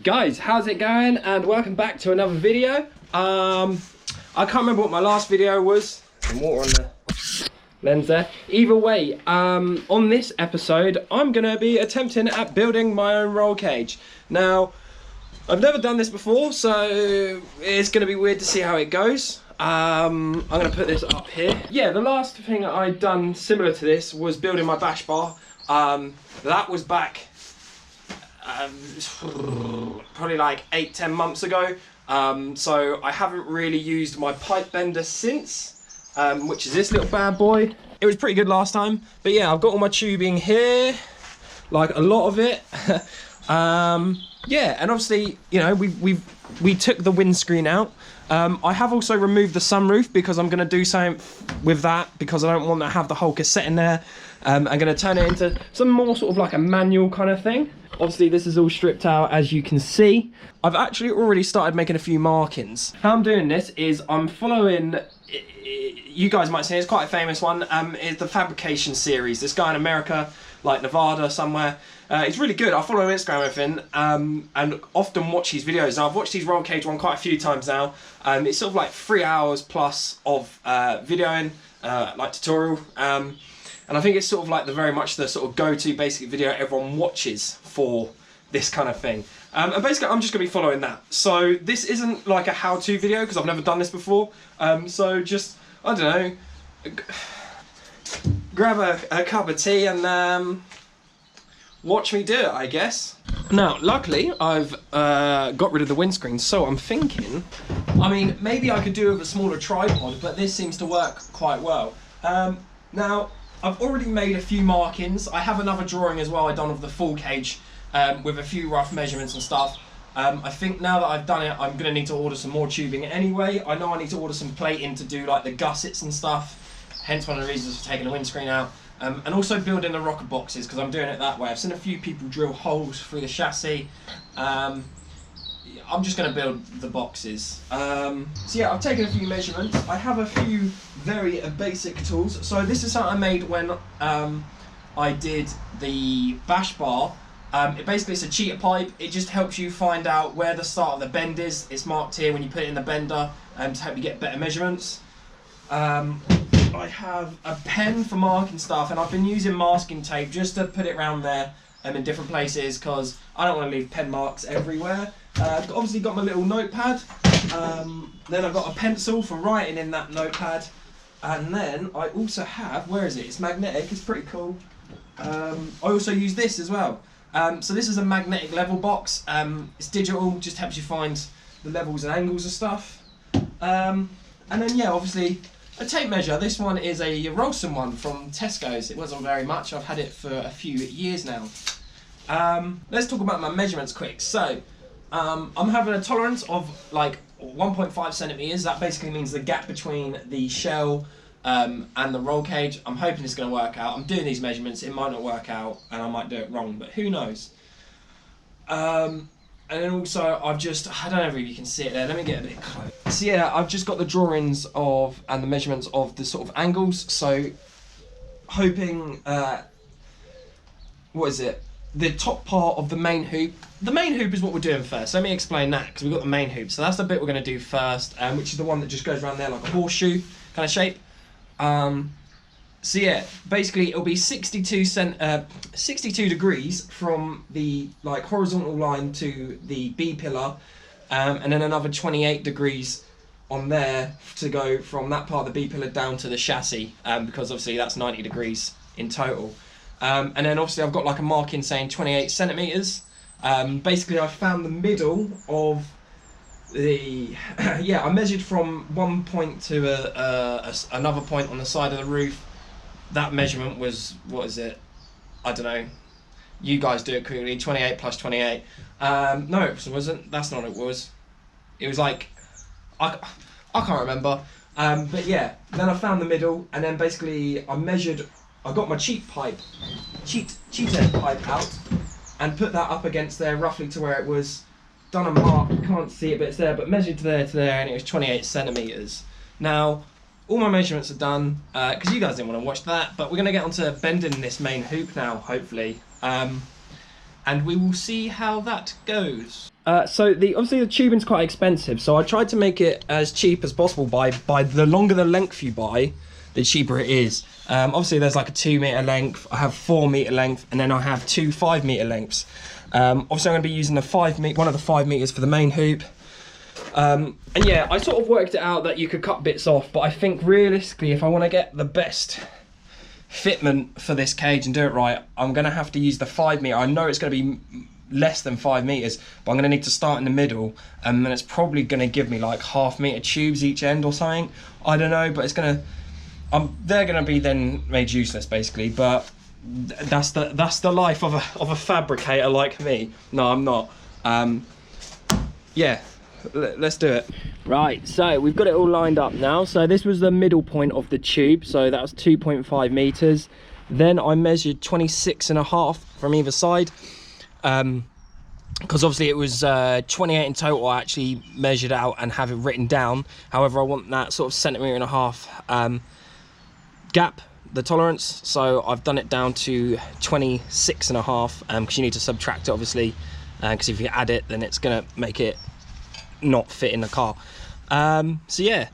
Guys, how's it going? And welcome back to another video. I can't remember what my last video was. Some water on the lens there. Either way, on this episode, I'm gonna be attempting at building my own roll cage. Now, I've never done this before, so it's gonna be weird to see how it goes. I'm gonna put this up here. Yeah, the last thing I'd done similar to this was building my bash bar. That was back probably like 8-10 months ago. So I haven't really used my pipe bender since, which is this little bad boy. It was pretty good last time, but yeah, I've got all my tubing here, like a lot of it. Yeah, and obviously, you know, we took the windscreen out. I have also removed the sunroof because I'm going to do something with that because I don't want to have the whole cassette in there. I'm going to turn it into some more sort of like a manual kind of thing. Obviously, this is all stripped out, as you can see. I've actually already started making a few markings. How I'm doing this is I'm following, you guys might say it's quite a famous one, is the Fabrication series. This guy in America, like Nevada somewhere. It's really good. I follow him on Instagram and everything, and often watch his videos. Now, I've watched his Rollcage one quite a few times now. It's sort of like 3 hours plus of videoing, like tutorial. And I think it's sort of like very much the sort of go-to basic video everyone watches for this kind of thing. And basically, I'm just going to be following that. So this isn't like a how-to video because I've never done this before. So just, I don't know, grab a cup of tea and watch me do it, I guess. Now, luckily, I've got rid of the windscreen, so I'm thinking, I mean, maybe I could do it with a smaller tripod, but this seems to work quite well. Now, I've already made a few markings. I have another drawing as well I've done of the full cage with a few rough measurements and stuff. I think now that I've done it, I'm going to need to order some more tubing anyway. I know I need to order some plating to do like the gussets and stuff, hence one of the reasons for taking the windscreen out. And also building the rocker boxes because I'm doing it that way. I've seen a few people drill holes through the chassis. I'm just going to build the boxes. So yeah, I've taken a few measurements. I have a few very basic tools. So this is something I made when I did the bash bar. It basically is a cheater pipe. It just helps you find out where the start of the bend is. It's marked here when you put it in the bender to help you get better measurements. I have a pen for marking stuff, and I've been using masking tape just to put it around there in different places because I don't want to leave pen marks everywhere. Obviously got my little notepad, then I've got a pencil for writing in that notepad, and then I also have, where is it? It's magnetic, it's pretty cool. I also use this as well. So this is a magnetic level box. It's digital, just helps you find the levels and angles of stuff. And then yeah, obviously a tape measure. This one is a Rolson one from Tesco's. It wasn't very much. I've had it for a few years now. Let's talk about my measurements quick. So I'm having a tolerance of like 1.5 centimeters. That basically means the gap between the shell and the roll cage. I'm hoping it's going to work out. I'm doing these measurements. It might not work out and I might do it wrong, but who knows. And then also I've just, I don't know if you can see it there, let me get a bit close. So yeah, I've just got the drawings of and the measurements of the sort of angles, so hoping, what is it, the top part of the main hoop. The main hoop is what we're doing first, let me explain that, because we've got the main hoop. So that's the bit we're going to do first, which is the one that just goes around there like a horseshoe kind of shape. So yeah, basically it'll be 62 degrees from the like horizontal line to the B pillar, and then another 28 degrees on there to go from that part of the B pillar down to the chassis, because obviously that's 90 degrees in total. And then obviously I've got like a marking saying 28 centimeters. Basically I found the middle of the, yeah, I measured from one point to another point on the side of the roof. That measurement was, what is it? I don't know. You guys do it quickly. 28 plus 28. No, it wasn't. That's not what it was. It was like, I can't remember. But yeah, then I found the middle, and then basically I measured. I got my cheat end pipe out, and put that up against there roughly to where it was. Done a mark. You can't see it, but it's there. But measured to there, and it was 28 centimeters. Now, all my measurements are done, because you guys didn't want to watch that, but we're going to get onto bending this main hoop now, hopefully. And we will see how that goes. So obviously the tubing's quite expensive, so I tried to make it as cheap as possible by the longer the length you buy, the cheaper it is. Obviously there's like a 2 meter length, I have 4 meter length, and then I have 2 5 meter lengths. Obviously I'm going to be using one of the 5 meters for the main hoop. And yeah, I sort of worked it out that you could cut bits off, but I think realistically, if I want to get the best fitment for this cage and do it right, I'm going to have to use the 5 meter. I know it's going to be less than 5 meters, but I'm going to need to start in the middle, and then it's probably going to give me like ½ meter tubes each end or something. I don't know, but it's going to, they're going to be then made useless basically. But that's the life of a fabricator like me. No, I'm not. Yeah, let's do it. Right, so we've got it all lined up now. So this was the middle point of the tube, so that was 2.5 meters. Then I measured 26.5 from either side, because obviously it was 28 in total. I actually measured out and have it written down. However, I want that sort of 1.5 gap, the tolerance, so I've done it down to 26.5, because you need to subtract it obviously, because if you add it then it's gonna make it not fit in the car. So yeah,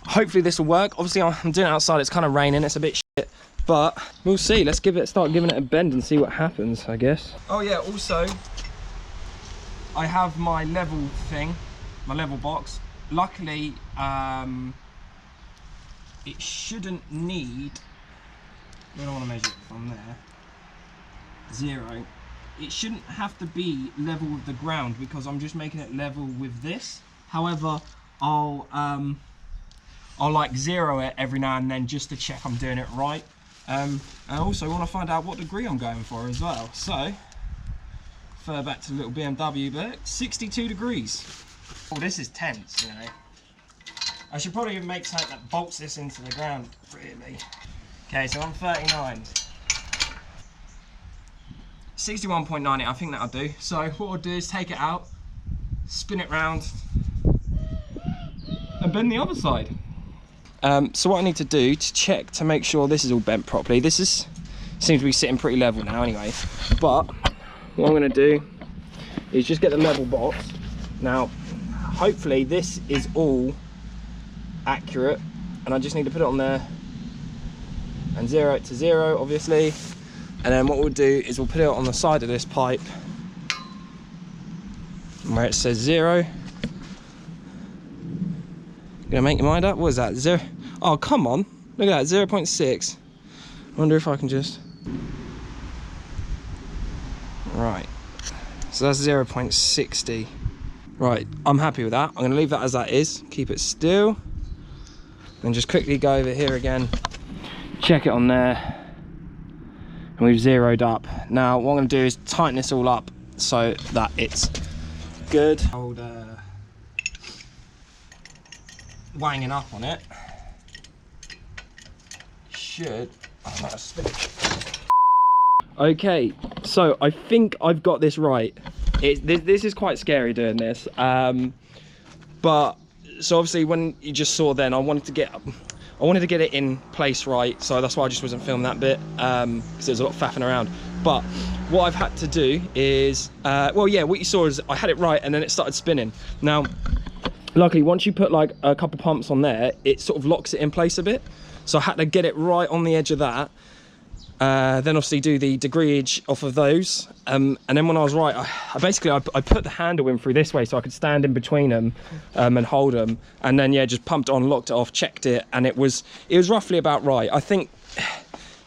hopefully this will work. Obviously I'm doing it outside, it's kind of raining, it's a bit shit, but we'll see. Let's start giving it a bend and see what happens, I guess. Oh yeah, also I have my level thing, my level box. Luckily it shouldn't need, I don't want to measure it from there, 0. It shouldn't have to be level with the ground because I'm just making it level with this. However, I'll like 0 it every now and then just to check I'm doing it right. And I also want to find out what degree I'm going for as well. So, refer back to the little BMW, but 62 degrees. Oh, this is tense, you know. I should probably make something that bolts this into the ground, really. Okay, so I'm 39. 61.90, I think that'll do. So what I'll do is take it out, spin it round, and bend the other side. So what I need to do to check to make sure this is all bent properly, seems to be sitting pretty level now anyway, but what I'm going to do is just get the level box. Now hopefully this is all accurate, and I just need to put it on there and 0 it to 0 obviously, and then what we'll do is we'll put it on the side of this pipe where it says 0. Gonna make your mind up. What is that? 0? Oh come on, look at that, 0.6. Wonder if I can just, right, so that's 0.60. right, I'm happy with that. I'm gonna leave that as that is, keep it still, and just quickly go over here again, check it on there, and we've zeroed up. Now what I'm going to do is tighten this all up so that it's good. Hold wanging up on it should, okay, so I think I've got this right. This is quite scary doing this, but so obviously when you just saw then, I wanted to get it in place right, so that's why I just wasn't filming that bit, because there's a lot of faffing around. But what I've had to do is, well yeah, what you saw is I had it right and then it started spinning. Now luckily once you put like a couple pumps on there, it sort of locks it in place a bit, so I had to get it right on the edge of that, then obviously do the degreeage off of those, and then when I was right, I basically put the handle in through this way so I could stand in between them and hold them, and then yeah, just pumped on, locked it off, checked it, and it was roughly about right. I think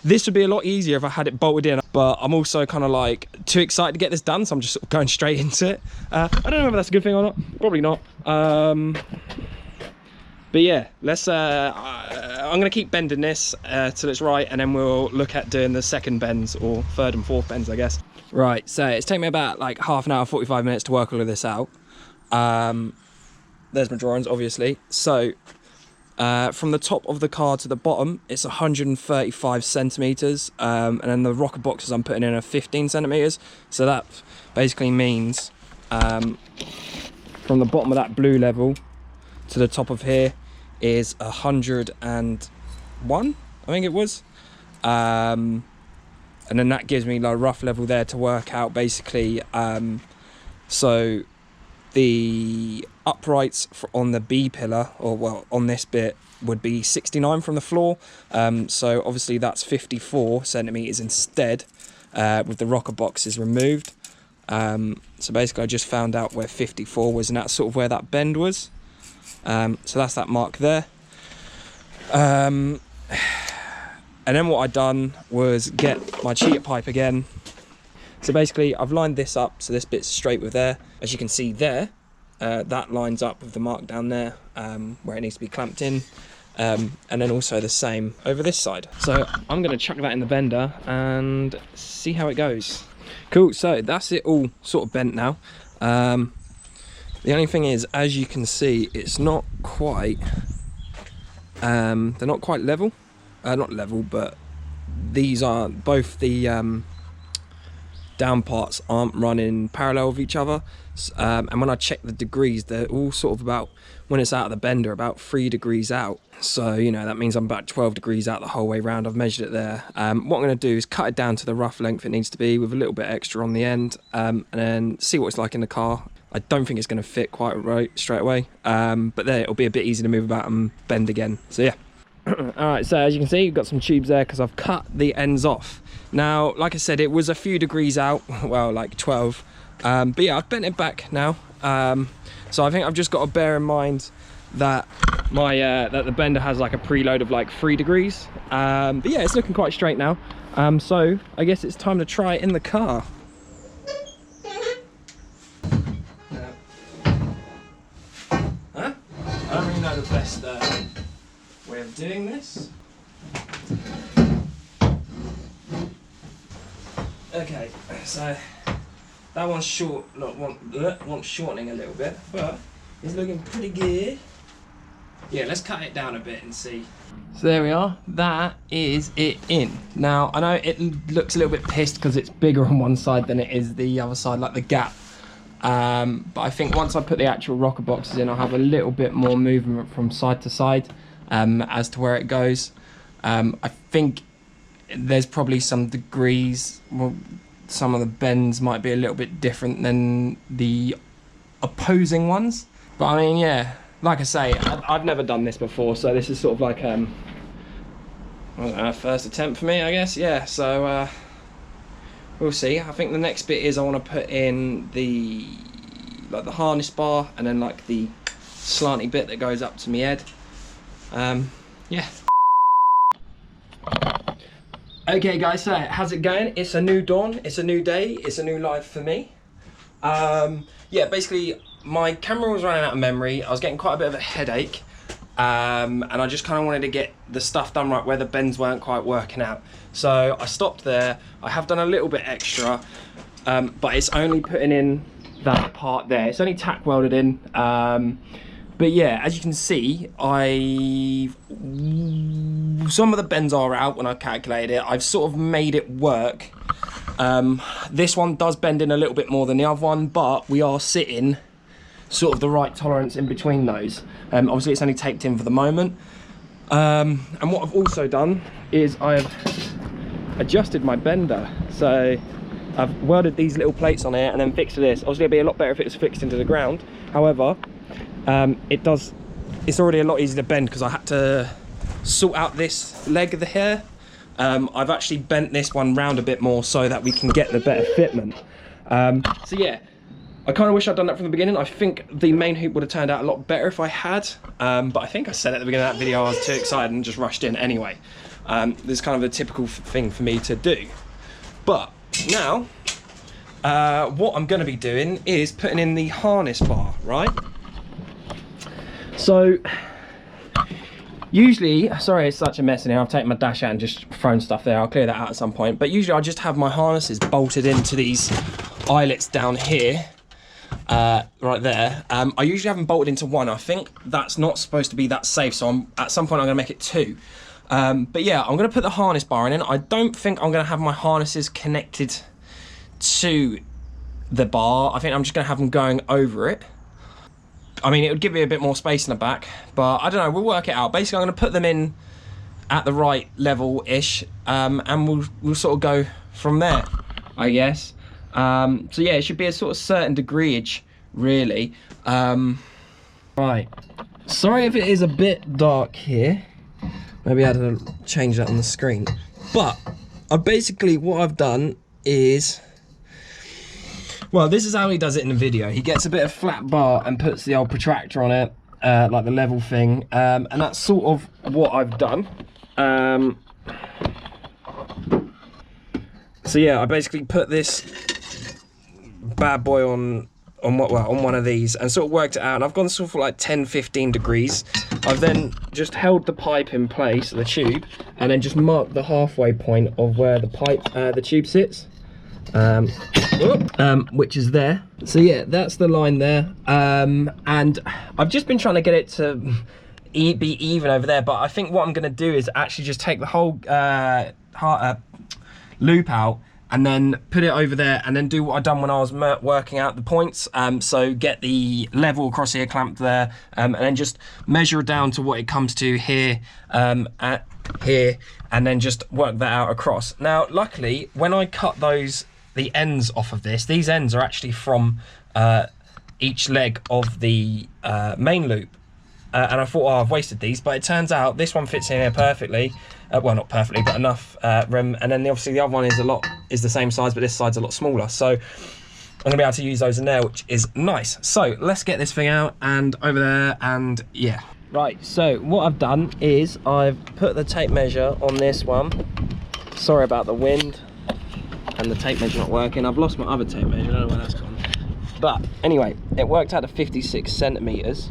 this would be a lot easier if I had it bolted in, but I'm also kind of like too excited to get this done, so I'm just sort of going straight into it. I don't know if that's a good thing or not, probably not. But yeah, let's I'm gonna keep bending this till it's right, and then we'll look at doing the second bends, or third and fourth bends I guess. Right, so it's taken me about like half an hour, 45 minutes to work all of this out. There's my drawings obviously. So from the top of the car to the bottom it's 135 centimeters, and then the rocker boxes I'm putting in are 15 centimeters. So that basically means from the bottom of that blue level to the top of here is 101, I think it was, and then that gives me like a rough level there to work out basically. So the uprights on the B pillar, or well, on this bit, would be 69 from the floor. So obviously that's 54 centimeters instead, with the rocker boxes removed. So basically I just found out where 54 was, and that's sort of where that bend was. So that's that mark there. And then what I'd done was get my cheater pipe again. So basically I've lined this up so this bit's straight with there. As you can see there, that lines up with the mark down there, where it needs to be clamped in. And then also the same over this side. So I'm going to chuck that in the bender and see how it goes. Cool, so that's it all sort of bent now. The only thing is, as you can see, it's not quite, they're not quite level. Not level, but these are both the down parts aren't running parallel with each other. And when I check the degrees, they're all sort of about, when it's out of the bender, about 3 degrees out. So, you know, that means I'm about 12 degrees out the whole way round. I've measured it there. What I'm going to do is cut it down to the rough length it needs to be, with a little bit extra on the end, and then see what it's like in the car. I don't think it's going to fit quite right straight away, but there, it'll be a bit easy to move about and bend again. So yeah. Alright, so as you can see, you've got some tubes there because I've cut the ends off. Now, like I said, it was a few degrees out, well, like 12. But yeah, I've bent it back now. So I think I've just got to bear in mind that my that the bender has like a preload of like 3 degrees. But yeah, it's looking quite straight now. So I guess it's time to try it in the car. Huh? I don't really know the best way of doing this. Okay, so that one's short, wants shortening a little bit, but it's looking pretty good. Yeah, let's cut it down a bit and see. So there we are, that is it in. Now, I know it looks a little bit pissed because it's bigger on one side than it is the other side, like the gap. But I think once I put the actual rocker boxes in, I'll have a little bit more movement from side to side as to where it goes. I think there's probably some degrees, well, some of the bends might be a little bit different than the opposing ones. But I mean, yeah, like I say, I've never done this before, so this is sort of like I don't know, first attempt for me, I guess. Yeah, so we'll see. I think the next bit is I want to put in the harness bar, and then like the slanty bit that goes up to my head. Yeah. Okay guys, so how's it going? It's a new dawn, it's a new day, it's a new life for me. Yeah, basically my camera was running out of memory. I was getting quite a bit of a headache, and I just kind of wanted to get the stuff done right where the bends weren't quite working out. So I stopped there. I have done a little bit extra, but it's only putting in that part there. It's only tack welded in. But yeah, as you can see, some of the bends are out when I calculated it. I've sort of made it work. This one does bend in a little bit more than the other one, but we are sitting sort of the right tolerance in between those. Obviously it's only taped in for the moment. And what I've also done is I've adjusted my bender. So I've welded these little plates on here and then fixed this. Obviously it'd be a lot better if it was fixed into the ground. However, it's already a lot easier to bend because I had to sort out this leg of the hair. I've actually bent this one round a bit more so that we can get the better fitment. So yeah, I kind of wish I'd done that from the beginning. I think the main hoop would have turned out a lot better if I had, but I think I said at the beginning of that video I was too excited and just rushed in anyway. This is kind of a typical thing for me to do. But now, what I'm going to be doing is putting in the harness bar, right? So usually, sorry it's such a mess in here, I've taken my dash out and just thrown stuff there. I'll clear that out at some point. But usually I just have my harnesses bolted into these eyelets down here, right there. I usually have them bolted into one. I think that's not supposed to be that safe, so at some point I'm going to make it 2. But yeah, I'm going to put the harness bar in. I don't think I'm going to have my harnesses connected to the bar. I think I'm just going to have them going over it. I mean, it would give me a bit more space in the back, but I don't know, we'll work it out. Basically, I'm going to put them in at the right level-ish, and we'll sort of go from there, I guess. So yeah, it should be a sort of certain degreeage really. Right, sorry if it is a bit dark here. Maybe I had to change that on the screen. But what I've done is, well, this is how he does it in the video. He gets a bit of flat bar and puts the old protractor on it, like the level thing, and that's sort of what I've done. So yeah, I basically put this bad boy on one of these and sort of worked it out, and I've gone sort of like 10-15 degrees. I've then just held the pipe in place, the tube, and then just marked the halfway point of where the tube sits, which is there. So yeah, that's the line there, and I've just been trying to get it to be even over there, but I think what I'm going to do is actually just take the whole loop out and then put it over there, and then do what I done when I was working out the points. So get the level across here clamped there, and then just measure down to what it comes to here, at here, and then just work that out across. Now, luckily, when I cut the ends off of this, these ends are actually from each leg of the main loop. And I thought, oh, I've wasted these, but it turns out this one fits in here perfectly. Well, not perfectly, but enough room. And then obviously the other one is the same size, but this side's a lot smaller. So I'm gonna be able to use those in there, which is nice. So let's get this thing out and over there, and yeah. Right, so what I've done is I've put the tape measure on this one. Sorry about the wind and the tape measure not working. I've lost my other tape measure, I don't know where that's gone. But anyway, it worked out at 56 centimeters.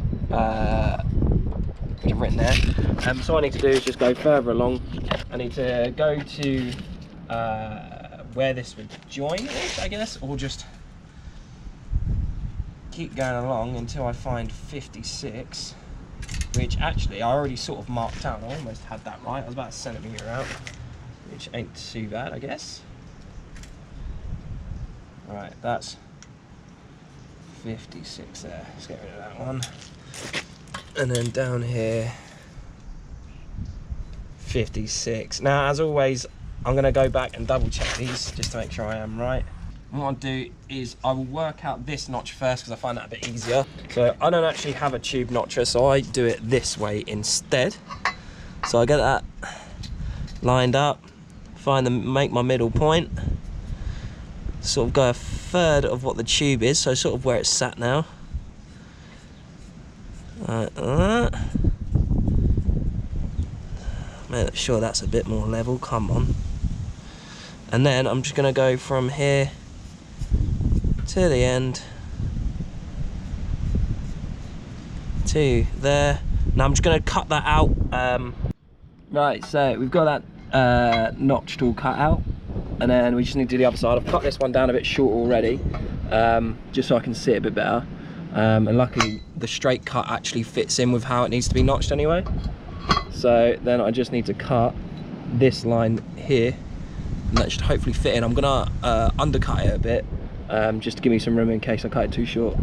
Which I've written there. So all I need to do is just go further along. I need to go to where this would join, I guess, or just keep going along until I find 56, which actually I already sort of marked out. I almost had that right. I was about a centimetre out, which ain't too bad, I guess. Right, that's 56 there. Let's get rid of that one. And then down here, 56. Now, as always, I'm going to go back and double check these just to make sure I am right. What I'll do is I will work out this notch first because I find that a bit easier. So I don't actually have a tube notcher, so I do it this way instead. So I get that lined up, make my middle point, sort of go a third of what the tube is, so sort of where it's sat now. Make sure that's a bit more level, come on. And then I'm just going to go from here to the end to there. Now I'm just going to cut that out. Right, so we've got that notch tool cut out, and then we just need to do the other side. I've cut this one down a bit short already, just so I can see it a bit better. And luckily the straight cut actually fits in with how it needs to be notched anyway. So then I just need to cut this line here, and that should hopefully fit in. I'm gonna undercut it a bit, just to give me some room in case I cut it too short.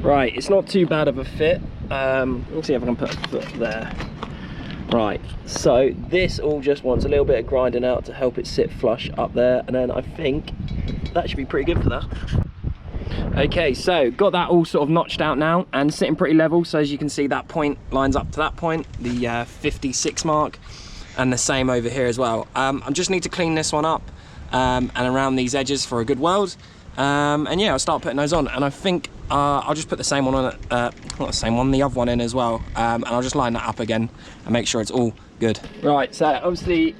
Right, it's not too bad of a fit. Let's see if I can put a foot there. Right, so this all just wants a little bit of grinding out to help it sit flush up there, and then I think that should be pretty good for that. Okay, so got that all sort of notched out now and sitting pretty level. So as you can see, that point lines up to that point, the 56 mark, and the same over here as well. I just need to clean this one up and around these edges for a good weld. And yeah, I'll start putting those on, and I think I'll just put the same one on, not the same one, the other one in as well, and I'll just line that up again and make sure it's all good. Right, so obviously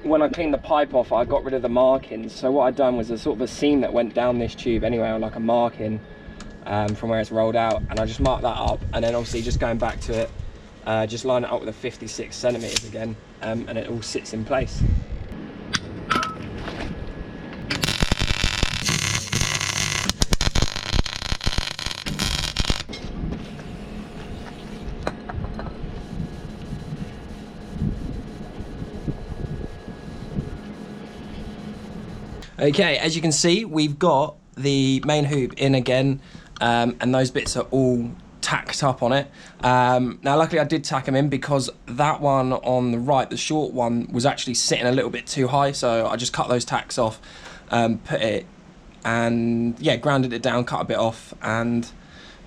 when I cleaned the pipe off, I got rid of the markings. So what I'd done was a sort of a seam that went down this tube anyway, on like a marking from where it's rolled out, and I just marked that up, and then obviously just going back to it, just line it up with a 56 centimeters again, and it all sits in place. Okay, as you can see, we've got the main hoop in again, and those bits are all tacked up on it. Now, luckily I did tack them in because that one on the right, the short one, was actually sitting a little bit too high, so I just cut those tacks off, put it and yeah, grounded it down, cut a bit off, and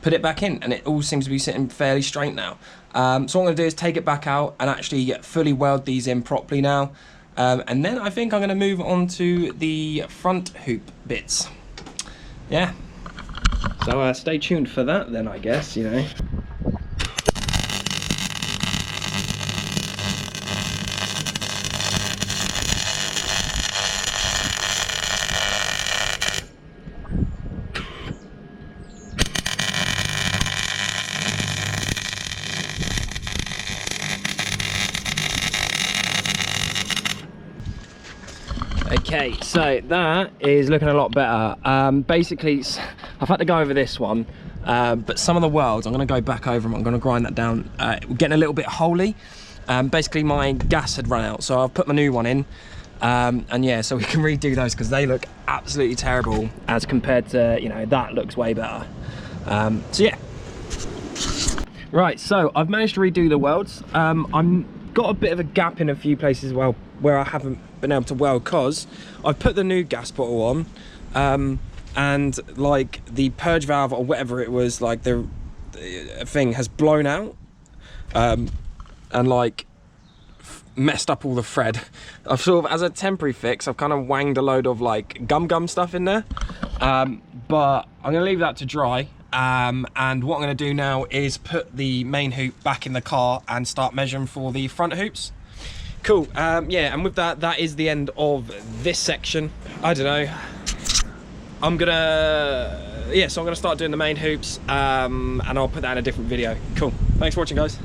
put it back in, and it all seems to be sitting fairly straight now. So what I'm going to do is take it back out and actually fully weld these in properly now, and then I think I'm going to move on to the front hoop bits. Yeah, so stay tuned for that then, I guess, you know. Okay, so that is looking a lot better. Basically, I've had to go over this one, but some of the welds, I'm going to go back over them, I'm going to grind that down. We're getting a little bit holy. Basically, my gas had run out, so I've put my new one in. And yeah, so we can redo those because they look absolutely terrible as compared to, you know, that looks way better. So yeah. Right, so I've managed to redo the welds. I'm got a bit of a gap in a few places where I haven't been able to weld because I've put the new gas bottle on, and like the purge valve or whatever it was, like the thing has blown out, and like messed up all the thread. I've sort of, as a temporary fix, I've kind of wanged a load of like gum stuff in there, but I'm gonna leave that to dry. And what I'm going to do now is put the main hoop back in the car and start measuring for the front hoops. Cool. Yeah, and with that, that is the end of this section. I don't know. I'm gonna, yeah, so I'm gonna start doing the main hoops, and I'll put that in a different video. Cool. Thanks for watching, guys.